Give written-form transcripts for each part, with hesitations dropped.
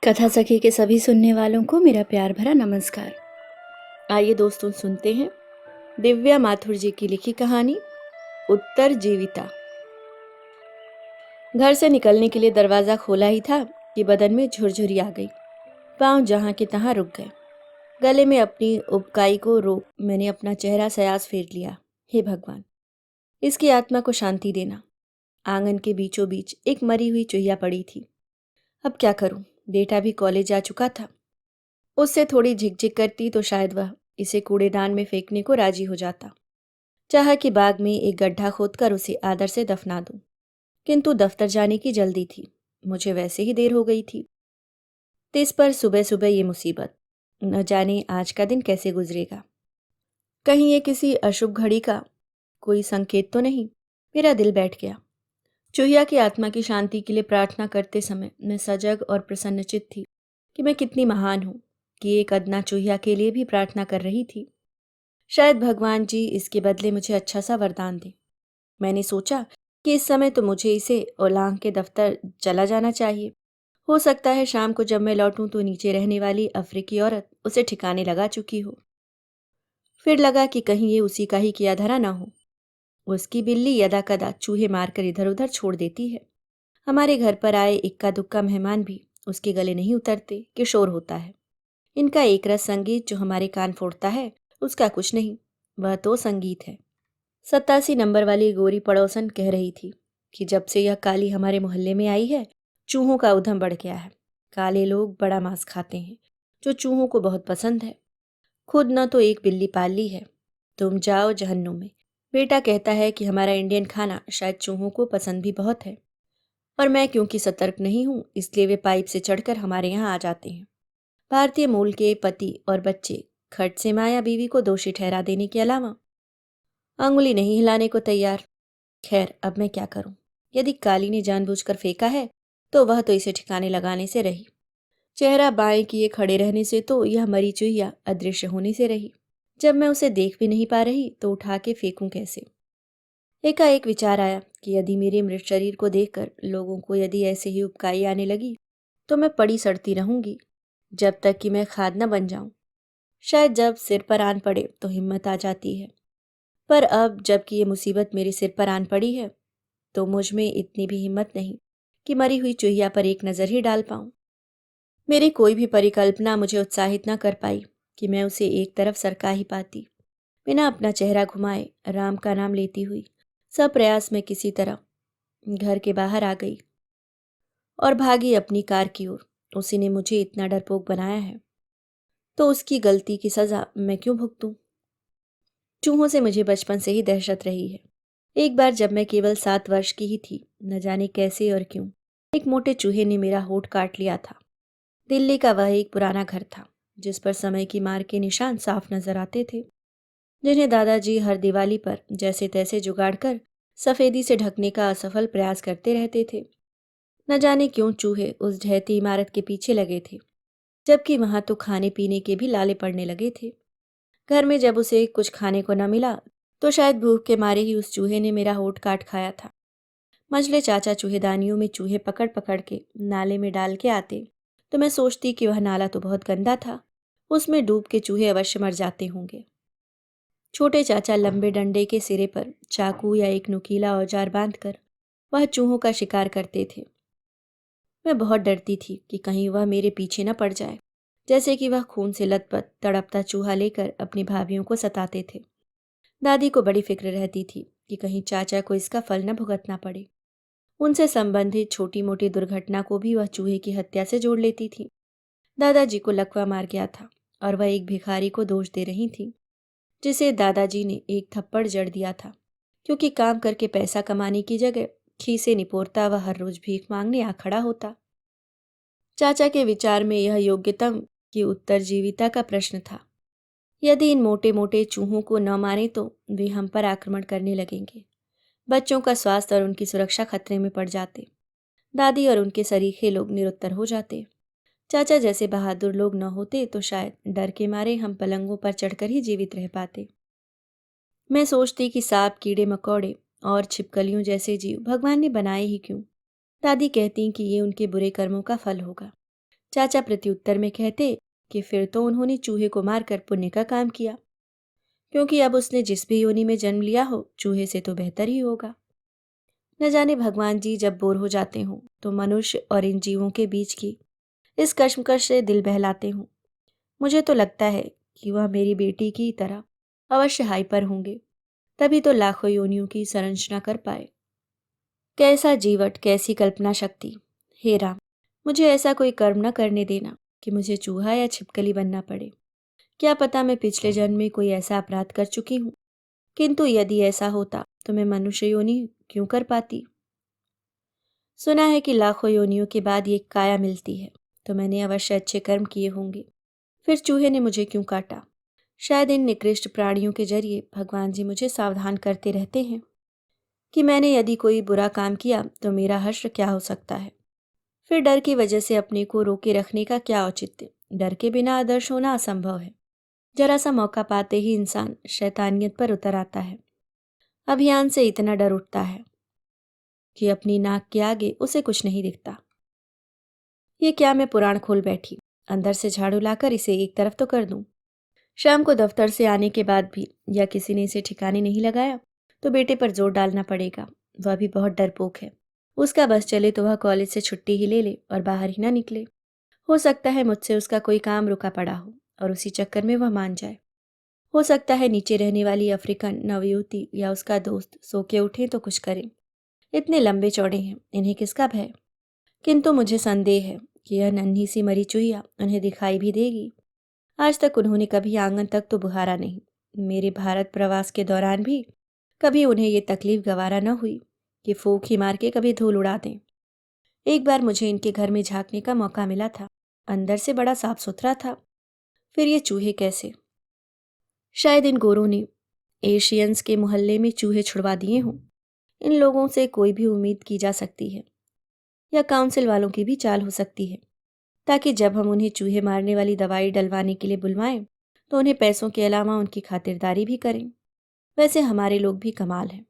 कथा सखी के सभी सुनने वालों को मेरा प्यार भरा नमस्कार। आइए दोस्तों सुनते हैं दिव्या माथुर जी की लिखी कहानी उत्तर जीविता। घर से निकलने के लिए दरवाजा खोला ही था कि बदन में झुरझुरी आ गई। पांव जहां के तहां रुक गए। गले में अपनी उबकाई को रोक मैंने अपना चेहरा सयास फेर लिया। हे भगवान, इसकी आत्मा को शांति देना। आंगन के बीचों बीच एक मरी हुई चूहिया पड़ी थी। अब क्या करूं? बेटा भी कॉलेज जा चुका था। उससे थोड़ी झिकझिक करती तो शायद वह इसे कूड़ेदान में फेंकने को राजी हो जाता। चाहा कि बाग में एक गड्ढा खोदकर उसे आदर से दफना दूं, किंतु दफ्तर जाने की जल्दी थी। मुझे वैसे ही देर हो गई थी। तिस पर सुबह सुबह ये मुसीबत। न जाने आज का दिन कैसे गुजरेगा। कहीं ये किसी अशुभ घड़ी का कोई संकेत तो नहीं। मेरा दिल बैठ गया। चूहिया की आत्मा की शांति के लिए प्रार्थना करते समय मैं सजग और प्रसन्नचित्त थी कि मैं कितनी महान हूं कि एक अदना चूहिया के लिए भी प्रार्थना कर रही थी। शायद भगवान जी इसके बदले मुझे अच्छा सा वरदान दें। मैंने सोचा कि इस समय तो मुझे इसे ओलांग के दफ्तर चला जाना चाहिए। हो सकता है शाम को जब मैं लौटूं तो नीचे रहने वाली अफ्रीकी औरत उसे ठिकाने लगा चुकी हो। फिर लगा कि कहीं ये उसी का ही किया धरा ना हो। उसकी बिल्ली यदा कदा चूहे मारकर इधर उधर छोड़ देती है। हमारे घर पर आए इक्का दुक्का मेहमान भी उसके गले नहीं उतरते कि शोर होता है। इनका एक रस संगीत जो हमारे कान फोड़ता है, उसका कुछ नहीं। वह तो संगीत है। 87 नंबर वाली गोरी पड़ोसन कह रही थी कि जब से यह काली हमारे मोहल्ले में आई है, चूहों का उधम बढ़ गया है। काले लोग बड़ा मांस खाते हैं, जो चूहों को बहुत पसंद है। खुद न तो एक बिल्ली पाल ली है। तुम जाओ जहन्नुम में। बेटा कहता है कि हमारा इंडियन खाना शायद चूहों को पसंद भी बहुत है, और मैं क्योंकि सतर्क नहीं हूं इसलिए वे पाइप से चढ़कर हमारे यहाँ आ जाते हैं। भारतीय मूल के पति और बच्चे खट से माया बीवी को दोषी ठहरा देने के अलावा अंगुली नहीं हिलाने को तैयार। खैर, अब मैं क्या करूं? यदि काली ने जानबूझकर फेंका है तो वह तो इसे ठिकाने लगाने से रही। चेहरा बाएं किए खड़े रहने से तो यह मरी चुहिया अदृश्य होने से रही। जब मैं उसे देख भी नहीं पा रही तो उठा के फेंकूं कैसे? एकाएक विचार आया कि यदि मेरे मृत शरीर को देखकर लोगों को यदि ऐसे ही उबकाई आने लगी तो मैं पड़ी सड़ती रहूंगी जब तक कि मैं खाद न बन जाऊं। शायद जब सिर पर आन पड़े तो हिम्मत आ जाती है, पर अब जबकि ये मुसीबत मेरे सिर पर आन पड़ी है तो मुझ में इतनी भी हिम्मत नहीं कि मरी हुई चूहिया पर एक नज़र ही डाल पाऊं। मेरी कोई भी परिकल्पना मुझे उत्साहित न कर पाई कि मैं उसे एक तरफ सरका ही पाती। बिना अपना चेहरा घुमाए राम का नाम लेती हुई सब प्रयास में किसी तरह घर के बाहर आ गई और भागी अपनी कार की ओर। उसी ने मुझे इतना डरपोक बनाया है तो उसकी गलती की सजा मैं क्यों भुगतूं? चूहों से मुझे बचपन से ही दहशत रही है। एक बार जब मैं केवल 7 वर्ष की ही थी, न जाने कैसे और क्यों, एक मोटे चूहे ने मेरा होठ काट लिया था। दिल्ली का वह एक पुराना घर था जिस पर समय की मार के निशान साफ नजर आते थे, जिन्हें दादाजी हर दिवाली पर जैसे तैसे जुगाड़ कर सफेदी से ढकने का असफल प्रयास करते रहते थे। न जाने क्यों चूहे उस ढहती इमारत के पीछे लगे थे, जबकि वहां तो खाने पीने के भी लाले पड़ने लगे थे। घर में जब उसे कुछ खाने को न मिला तो शायद भूख के मारे ही उस चूहे ने मेरा होठ काट खाया था। मंझले चाचा चूहेदानियों में चूहे पकड़ पकड़ के नाले में डाल के आते तो मैं सोचती कि वह नाला तो बहुत गंदा था, उसमें डूब के चूहे अवश्य मर जाते होंगे। छोटे चाचा लंबे डंडे के सिरे पर चाकू या एक नुकीला औजार बांधकर वह चूहों का शिकार करते थे। मैं बहुत डरती थी कि कहीं वह मेरे पीछे न पड़ जाए, जैसे कि वह खून से लथपथ तड़पता चूहा लेकर अपनी भाभियों को सताते थे। दादी को बड़ी फिक्र रहती थी कि कहीं चाचा को इसका फल न भुगतना पड़े। उनसे संबंधित छोटी मोटी दुर्घटना को भी वह चूहे की हत्या से जोड़ लेती थी। दादाजी को लकवा मार गया था और वह एक भिखारी को दोष दे रही थी, जिसे दादाजी ने एक थप्पड़ जड़ दिया था, क्योंकि काम करके पैसा कमाने की जगह खीसे निपोरता वह हर रोज भीख मांगने आ खड़ा होता। चाचा के विचार में यह योग्यतम की उत्तरजीविता का प्रश्न था। यदि इन मोटे मोटे चूहों को न मारें तो वे हम पर आक्रमण करने लगेंगे। बच्चों का स्वास्थ्य और उनकी सुरक्षा खतरे में पड़ जाते। दादी और उनके सरीखे लोग निरुत्तर हो जाते। चाचा जैसे बहादुर लोग न होते तो शायद डर के मारे हम पलंगों पर चढ़कर ही जीवित रह पाते। मैं सोचती कि सांप, कीड़े मकोड़े और छिपकलियों जैसे जीव भगवान ने बनाए ही क्यों। दादी कहती कि ये उनके बुरे कर्मों का फल होगा। चाचा प्रत्युत्तर में कहते कि फिर तो उन्होंने चूहे को मारकर पुण्य का काम किया, क्योंकि अब उसने जिस भी योनि में जन्म लिया हो चूहे से तो बेहतर ही होगा। न जाने भगवान जी जब बोर हो जाते हों तो मनुष्य और इन जीवों के बीच की इस कश्मकश से दिल बहलाते हों। मुझे तो लगता है कि वह मेरी बेटी की तरह अवश्य हाइपर होंगे, तभी तो लाखों योनियों की संरचना कर पाए। कैसा जीवट, कैसी कल्पना शक्ति। हे राम, मुझे ऐसा कोई कर्म न करने देना कि मुझे चूहा या छिपकली बनना पड़े। क्या पता मैं पिछले जन्म में कोई ऐसा अपराध कर चुकी हूँ, किंतु यदि ऐसा होता तो मैं मनुष्य योनि क्यों कर पाती। सुना है कि लाखों योनियों के बाद ये काया मिलती है, तो मैंने अवश्य अच्छे कर्म किए होंगे। फिर चूहे ने मुझे क्यों काटा? शायद इन निकृष्ट प्राणियों के जरिए भगवान जी मुझे सावधान करते रहते हैं कि मैंने यदि कोई बुरा काम किया तो मेरा हश्र क्या हो सकता है। फिर डर की वजह से अपने को रोके रखने का क्या औचित्य। डर के बिना आदर्श होना असंभव है। जरा सा मौका पाते ही इंसान शैतानियत पर उतर आता है। अभियान से इतना डर उठता है कि अपनी नाक के आगे उसे कुछ नहीं दिखता। ये क्या मैं पुराण खोल बैठी। अंदर से झाड़ू लाकर इसे एक तरफ तो कर दूं। शाम को दफ्तर से आने के बाद भी या किसी ने इसे ठिकाने नहीं लगाया तो बेटे पर जोर डालना पड़ेगा। वह भी बहुत डरपोक है। उसका बस चले तो वह कॉलेज से छुट्टी ही ले ले और बाहर ही ना निकले। हो सकता है मुझसे उसका कोई काम रुका पड़ा हो और उसी चक्कर में वह मान जाए। हो सकता है नीचे रहने वाली अफ्रीकन नवयुवती या उसका दोस्त सो के उठे तो कुछ करें। इतने लंबे चौड़े हैं, इन्हें किसका भय। किंतु मुझे संदेह है कि यह नन्ही सी मरी चूहिया उन्हें दिखाई भी देगी। आज तक उन्होंने कभी आंगन तक तो बुहारा नहीं। मेरे भारत प्रवास के दौरान भी कभी उन्हें ये तकलीफ गवारा न हुई कि फूंक ही मार के कभी धूल उड़ा दें। एक बार मुझे इनके घर में झांकने का मौका मिला था। अंदर से बड़ा साफ सुथरा था, फिर ये चूहे कैसे? शायद इन गोरों ने एशियंस के मोहल्ले में चूहे छुड़वा दिए हों। इन लोगों से कोई भी उम्मीद की जा सकती है, या काउंसिल वालों की भी चाल हो सकती है, ताकि जब हम उन्हें चूहे मारने वाली दवाई डलवाने के लिए बुलवाएं तो उन्हें पैसों के अलावा उनकी खातिरदारी भी करें। वैसे हमारे लोग भी कमाल हैं।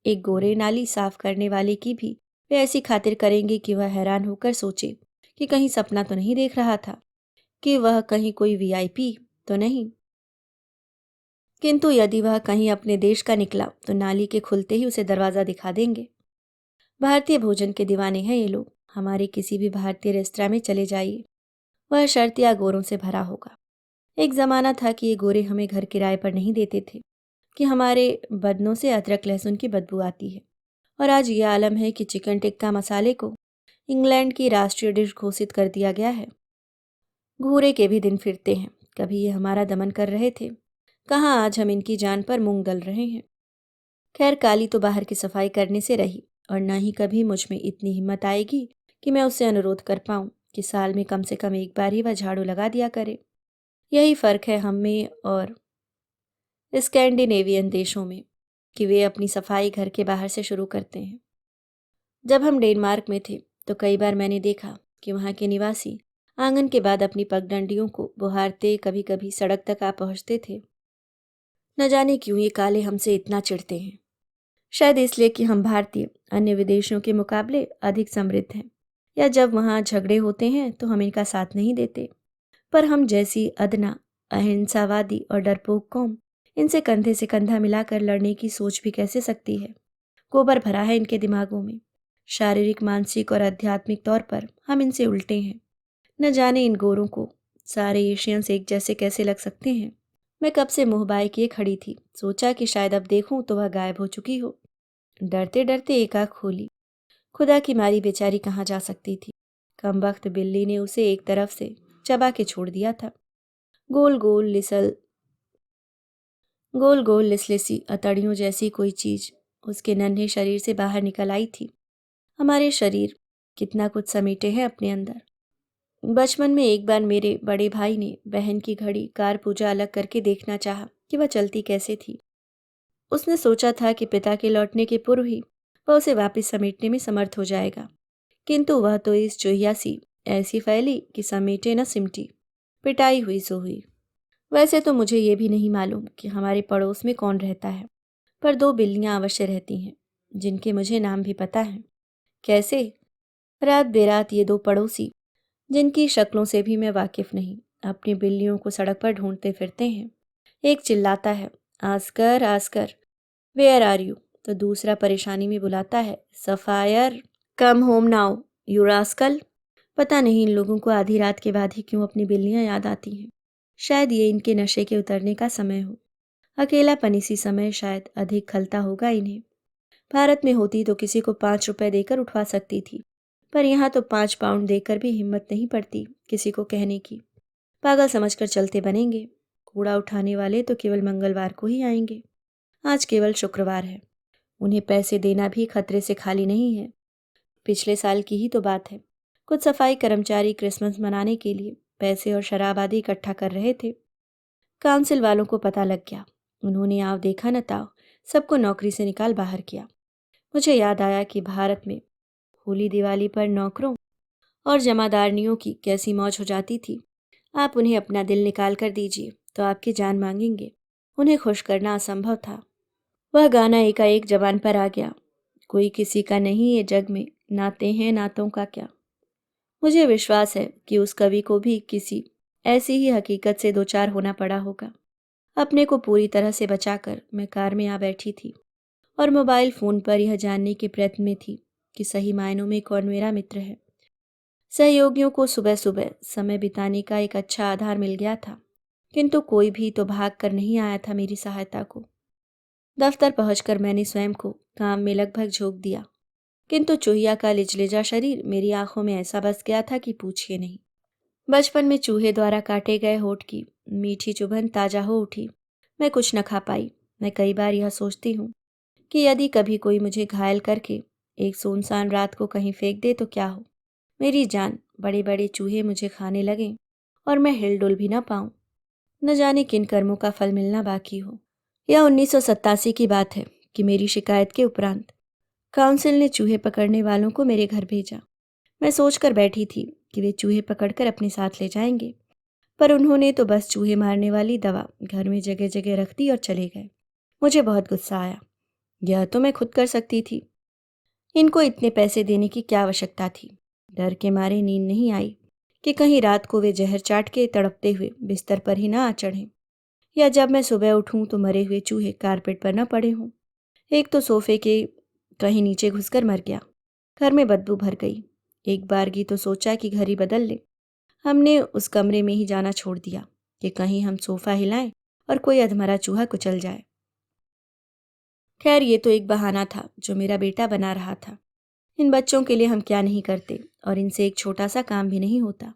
एक गोरे नाली साफ करने वाले की भी वे ऐसी खातिर करेंगे कि वह हैरान होकर सोचे कि कहीं सपना तो नहीं देख रहा था, कि वह कहीं कोई वीआईपी तो नहीं। किंतु यदि वह कहीं अपने देश का निकला तो नाली के खुलते ही उसे दरवाज़ा दिखा देंगे। भारतीय भोजन के दीवाने हैं ये लोग। हमारे किसी भी भारतीय रेस्तरां में चले जाइए, वह शर्त या गोरों से भरा होगा। एक ज़माना था कि ये गोरे हमें घर किराए पर नहीं देते थे कि हमारे बदनों से अदरक लहसुन की बदबू आती है, और आज ये आलम है कि चिकन टिक्का मसाले को इंग्लैंड की राष्ट्रीय डिश घोषित कर दिया गया है। घूरे के भी दिन फिरते हैं। कभी ये हमारा दमन कर रहे थे, कहाँ आज हम इनकी जान पर मूंग दल रहे हैं। खैर, काली तो बाहर की सफाई करने से रही, और न ही कभी मुझ में इतनी हिम्मत आएगी कि मैं उससे अनुरोध कर पाऊँ कि साल में कम से कम एक बार ही वह झाड़ू लगा दिया करे। यही फ़र्क है हम में और स्कैंडिनेवियन देशों में, कि वे अपनी सफाई घर के बाहर से शुरू करते हैं। जब हम डेनमार्क में थे तो कई बार मैंने देखा कि वहाँ के निवासी आंगन के बाद अपनी पगडंडियों को बुहारते कभी कभी सड़क तक आ पहुँचते थे। न जाने क्यों ये काले हमसे इतना चिढ़ते हैं। शायद इसलिए कि हम भारतीय अन्य विदेशियों के मुकाबले अधिक समृद्ध हैं, या जब वहाँ झगड़े होते हैं तो हम इनका साथ नहीं देते। पर हम जैसी अदना, अहिंसावादी और डरपोक कौम इनसे कंधे से कंधा मिलाकर लड़ने की सोच भी कैसे सकती है? गोबर भरा है इनके दिमागों में। शारीरिक, मानसिक और आध्यात्मिक तौर पर हम इनसे उल्टे हैं। न जाने इन गोरों को सारे एशियंस एक जैसे कैसे लग सकते हैं। मैं कब से मुंह बाए किए खड़ी थी, सोचा कि शायद अब देखूं तो वह गायब हो चुकी हो। डरते डरते एक आंख खोली। खुदा की मारी बेचारी कहाँ जा सकती थी। कमबख्त बिल्ली ने उसे एक तरफ से चबा के छोड़ दिया था। गोल गोल लिसलिसी अतड़ियों जैसी कोई चीज उसके नन्हे शरीर से बाहर निकल आई थी। हमारे शरीर कितना कुछ समेटे हैं अपने अंदर। बचपन में एक बार मेरे बड़े भाई ने बहन की घड़ी कार पूजा अलग करके देखना चाहा कि वह चलती कैसे थी। उसने सोचा था कि पिता के लौटने के पूर्व ही वह उसे वापस समेटने में समर्थ हो जाएगा, किंतु वह तो इस चुहिया सी ऐसी फैली कि समेटे न सिमटी, पिटाई हुई सो हुई। वैसे तो मुझे ये भी नहीं मालूम कि हमारे पड़ोस में कौन रहता है, पर दो बिल्लियां अवश्य रहती हैं जिनके मुझे नाम भी पता है। कैसे? रात बेरात ये दो पड़ोसी जिनकी शक्लों से भी मैं वाकिफ नहीं, अपनी बिल्लियों को सड़क पर ढूंढते फिरते हैं। एक चिल्लाता है, Oscar Oscar, where are you? तो दूसरा परेशानी में बुलाता है, Sapphire, come home now, you rascal. पता नहीं इन लोगों को आधी रात के बाद ही क्यों अपनी बिल्लियां याद आती हैं। शायद ये इनके नशे के उतरने का समय हो। अकेलापन इसी समय शायद अधिक खलता होगा इन्हें। भारत में होती तो किसी को 5 रुपए देकर उठवा सकती थी, पर यहाँ तो 5 पाउंड देकर भी हिम्मत नहीं पड़ती किसी को कहने की। पागल समझकर चलते बनेंगे। कूड़ा उठाने वाले तो केवल मंगलवार को ही आएंगे। आज केवल शुक्रवार है। उन्हें पैसे देना भी खतरे से खाली नहीं है। पिछले साल की ही तो बात है। कुछ सफाई कर्मचारी क्रिसमस मनाने के लिए पैसे और शराब आदि इकट्ठा कर रहे थे। काउंसिल वालों को पता लग गया। उन्होंने आव देखा न ताव सबको नौकरी से निकाल बाहर किया। मुझे याद आया कि भारत में होली दिवाली पर नौकरों और जमादारनियों की कैसी मौज हो जाती थी। आप उन्हें अपना दिल निकाल कर दीजिए तो आपकी जान मांगेंगे। उन्हें खुश करना असंभव था। वह गाना एकाएक जबान पर आ गया, कोई किसी का नहीं ये जग में, नाते हैं नातों का क्या। मुझे विश्वास है कि उस कवि को भी किसी ऐसी ही हकीकत से दो चार होना पड़ा होगा। अपने को पूरी तरह से बचाकर मैं कार में आ बैठी थी और मोबाइल फ़ोन पर यह जानने के प्रयत्न में थी कि सही मायनों में कौन मेरा मित्र है। सहयोगियों को सुबह सुबह समय बिताने का एक अच्छा आधार मिल गया था, किंतु कोई भी तो भाग कर नहीं आया था मेरी सहायता को। दफ्तर पहुंचकर मैंने स्वयं को काम में लगभग झोंक दिया, किंतु चूहिया का लिजलिजा शरीर मेरी आंखों में ऐसा बस गया था कि पूछिए नहीं। बचपन में चूहे द्वारा काटे गए होठ की मीठी चुभन ताजा हो उठी। मैं कुछ न खा पाई। मैं कई बार यह सोचती हूँ कि यदि कभी कोई मुझे घायल करके एक सुनसान रात को कहीं फेंक दे तो क्या हो। मेरी जान, बड़े बड़े चूहे मुझे खाने लगें और मैं हिलडुल भी न पाऊँ। न जाने किन कर्मों का फल मिलना बाकी हो। यह 1987 की बात है कि मेरी शिकायत के उपरांत काउंसिल ने चूहे पकड़ने वालों को मेरे घर भेजा। मैं सोचकर बैठी थी कि वे चूहे पकड़कर अपने साथ ले जाएंगे, पर उन्होंने तो बस चूहे मारने वाली दवा घर में जगह जगह रख दी और चले गए। मुझे बहुत गुस्सा आया। यह तो मैं खुद कर सकती थी। इनको इतने पैसे देने की क्या आवश्यकता थी। डर के मारे नींद नहीं आई कि कहीं रात को वे जहर चाट के तड़पते हुए बिस्तर पर ही ना आ चढ़ें, या जब मैं सुबह उठूं तो मरे हुए चूहे कारपेट पर न पड़े हों। एक तो सोफे के कहीं नीचे घुसकर मर गया। घर में बदबू भर गई। एक बारगी तो सोचा कि घर ही बदल ले। हमने उस कमरे में ही जाना छोड़ दिया कि कहीं हम सोफा हिलाएं और कोई अधमरा चूहा कुचल जाए। खैर, ये तो एक बहाना था जो मेरा बेटा बना रहा था। इन बच्चों के लिए हम क्या नहीं करते, और इनसे एक छोटा सा काम भी नहीं होता।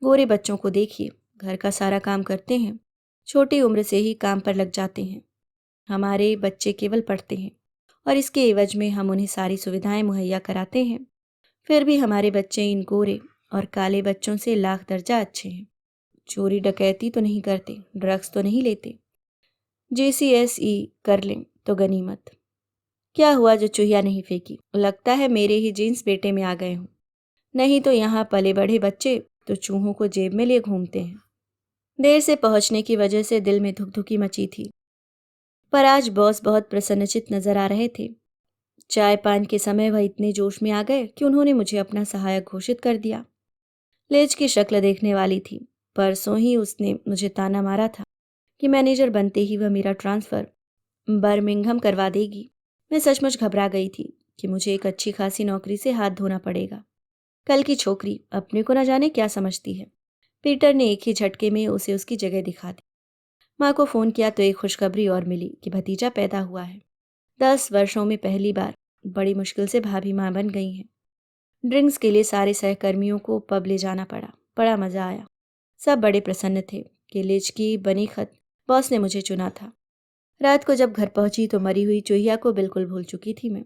गोरे बच्चों को देखिए, घर का सारा काम करते हैं, छोटी उम्र से ही काम पर लग जाते हैं। हमारे बच्चे केवल पढ़ते हैं और इसके एवज में हम उन्हें सारी सुविधाएं मुहैया कराते हैं। फिर भी हमारे बच्चे इन गोरे और काले बच्चों से लाख दर्जा अच्छे हैं। चोरी डकैती तो नहीं करते, ड्रग्स तो नहीं लेते, JCSE कर लें तो गनीमत। क्या हुआ जो चूहिया नहीं फेंकी? लगता है मेरे ही जीन्स बेटे में आ गए हों। नहीं तो यहाँ पले बढ़े बच्चे तो चूहों को जेब में लिए घूमते हैं। देर से पहुंचने की वजह से दिल में धुकधुकी मची थी, पर आज बॉस बहुत प्रसन्नचित नजर आ रहे थे। चाय पान के समय वह इतने जोश में आ गए कि उन्होंने मुझे अपना सहायक घोषित कर दिया। लेज की शक्ल देखने वाली थी। परसों ही उसने मुझे ताना मारा था कि मैनेजर बनते ही वह मेरा ट्रांसफ़र बर्मिंघम करवा देगी। मैं सचमुच घबरा गई थी कि मुझे एक अच्छी खासी नौकरी से हाथ धोना पड़ेगा। कल की छोकरी अपने को न जाने क्या समझती है। पीटर ने एक ही झटके में उसे उसकी जगह दिखा दी। माँ को फ़ोन किया तो एक खुशखबरी और मिली कि भतीजा पैदा हुआ है। 10 वर्षों में पहली बार बड़ी मुश्किल से भाभी माँ बन गई हैं। ड्रिंक्स के लिए सारे सहकर्मियों को पब ले जाना पड़ा। बड़ा मज़ा आया। सब बड़े प्रसन्न थे कि लिज की बनी खत बॉस ने मुझे चुना था। रात को जब घर पहुंची तो मरी हुई चूहिया को बिल्कुल भूल चुकी थी मैं।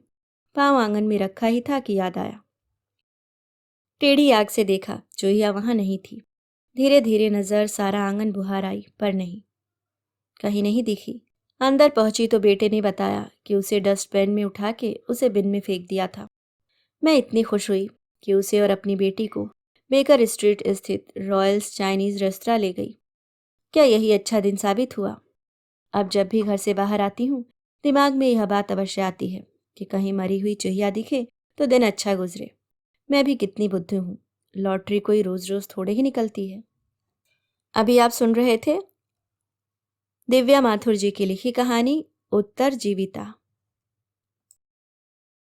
पाँव आंगन में रखा ही था कि याद आया। टेढ़ी आग से देखा, चूहिया वहां नहीं थी। धीरे धीरे नजर सारा आंगन बुहार आई, पर नहीं, कहीं नहीं दिखी। अंदर पहुंची तो बेटे ने बताया कि उसे डस्टबिन में उठा के उसे बिन में फेंक दिया था। मैं इतनी खुश हुई कि उसे और अपनी बेटी को बेकर स्ट्रीट स्थित रॉयल्स चाइनीज रेस्तरां ले गई। क्या यही अच्छा दिन साबित हुआ? अब जब भी घर से बाहर आती हूँ, दिमाग में यह बात अवश्य आती है कि कहीं मरी हुई चूहिया दिखे तो दिन अच्छा गुजरे। मैं भी कितनी बुद्धू हूँ। लॉटरी कोई रोज रोज थोड़े ही निकलती है। अभी आप सुन रहे थे दिव्या माथुर जी की लिखी कहानी उत्तर जीविता।